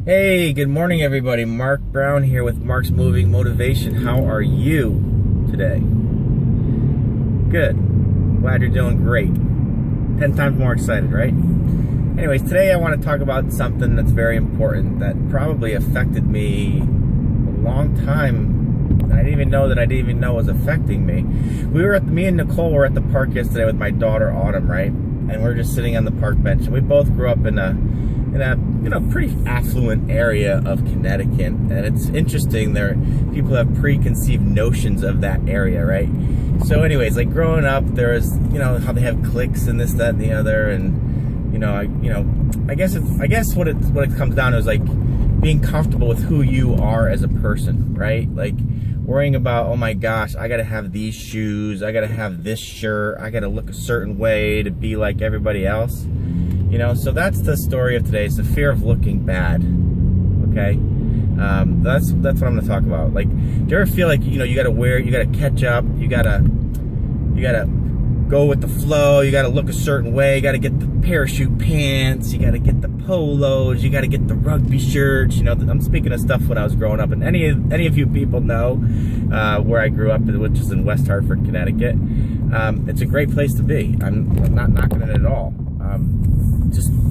Hey, good morning everybody. Mark Brown here with Mark's Moving Motivation. How are you today? Good. Glad you're doing great. 10 times more excited, right? Anyways, today I want to talk about something that's very important that probably affected me a long time. I didn't even know was affecting me. Me and Nicole were at the park yesterday with my daughter Autumn, right? And we're just sitting on the park bench, and we both grew up in a pretty affluent area of Connecticut, and it's interesting. People have preconceived notions of that area, right? So anyways, like growing up, there was, how they have cliques and this, that, and the other, and I guess what it comes down to is like being comfortable with who you are as a person, right? Like worrying about, oh my gosh, I gotta have these shoes, I gotta have this shirt, I gotta look a certain way to be like everybody else. So that's the story of today. It's the fear of looking bad. Okay, that's what I'm gonna talk about. Like, do you ever feel like you gotta catch up, you gotta go with the flow, you gotta look a certain way, you gotta get the parachute pants, you gotta get the polos, you gotta get the rugby shirts. I'm speaking of stuff when I was growing up, and any of you people know where I grew up, which is in West Hartford, Connecticut. It's a great place to be. I'm not knocking it at all.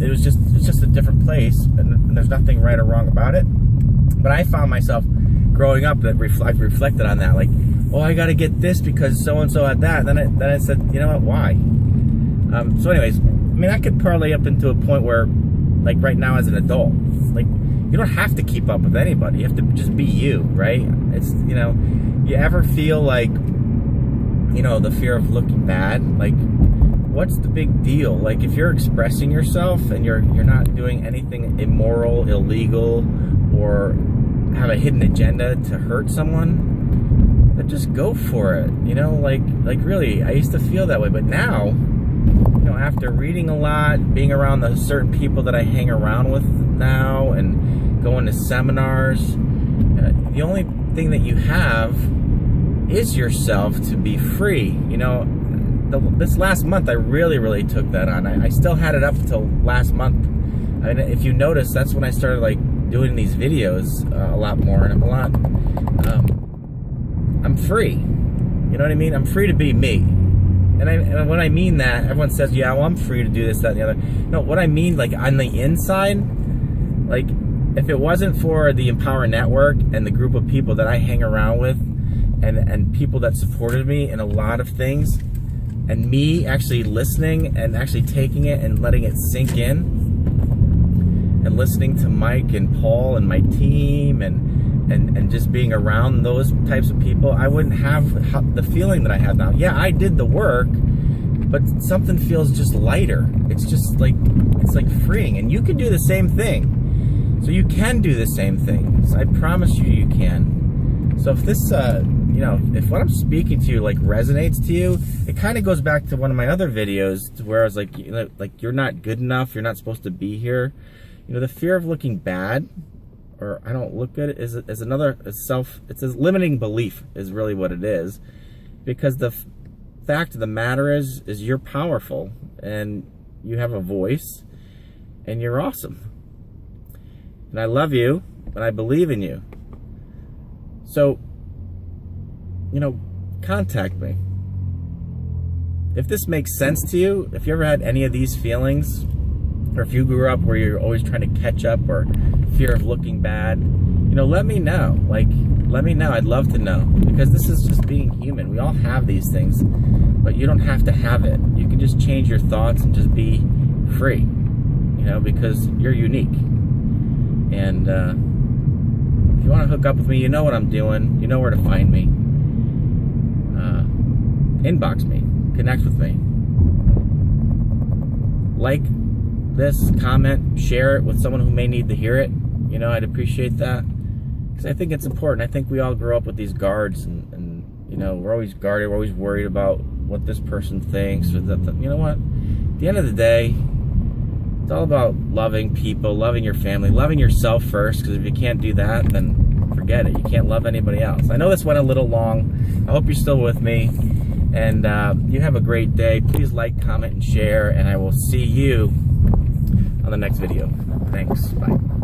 It's just a different place, and there's nothing right or wrong about it. But I found myself growing up that I've reflected on that, like, oh, I got to get this because so and so had that. Then I said, you know what? Why? So, anyways, I could parlay up into a point where, like right now as an adult, like you don't have to keep up with anybody. You have to just be you, right? It's you ever feel like the fear of looking bad, like. What's the big deal? Like, if you're expressing yourself and you're not doing anything immoral, illegal, or have a hidden agenda to hurt someone, then just go for it. Like really, I used to feel that way, but now, after reading a lot, being around the certain people that I hang around with now, and going to seminars, the only thing that you have is yourself to be free. This last month, I really took that on. I still had it up until last month. If you notice, that's when I started like doing these videos a lot more, and I'm free. You know what I mean? I'm free to be me. And when I mean that, everyone says, yeah, well, I'm free to do this, that, and the other. No, what I mean, like on the inside, like if it wasn't for the Empower Network and the group of people that I hang around with, and people that supported me in a lot of things, and me actually listening and actually taking it and letting it sink in, and listening to Mike and Paul and my team, and just being around those types of people, I wouldn't have the feeling that I have now. Yeah, I did the work, but something feels just lighter. It's just like, it's like freeing, and you can do the same thing. So you can do the same thing. So I promise you can. So if this, if what I'm speaking to you like resonates to you, it kind of goes back to one of my other videos where I was like, you're not good enough, you're not supposed to be here. The fear of looking bad, or I don't look good, is it's a limiting belief is really what it is. Because the fact of the matter is you're powerful, and you have a voice, and you're awesome. And I love you, and I believe in you. So, contact me. If this makes sense to you, if you ever had any of these feelings, or if you grew up where you're always trying to catch up, or fear of looking bad, let me know. Like, let me know. I'd love to know, because this is just being human. We all have these things, but you don't have to have it. You can just change your thoughts and just be free, because you're unique. And if you want to hook up with me, you know what I'm doing. You know where to find me. Inbox me, connect with me, like this, comment, share it with someone who may need to hear it. I'd appreciate that, because I think it's important. I think we all grow up with these guards, and we're always guarded, we're always worried about what this person thinks, or that. You know what? At the end of the day, it's all about loving people, loving your family, loving yourself first, because if you can't do that, then forget it. You can't love anybody else. I know this went a little long. I hope you're still with me. And you have a great day. Please like, comment, and share, and I will see you on the next video. Thanks. Bye.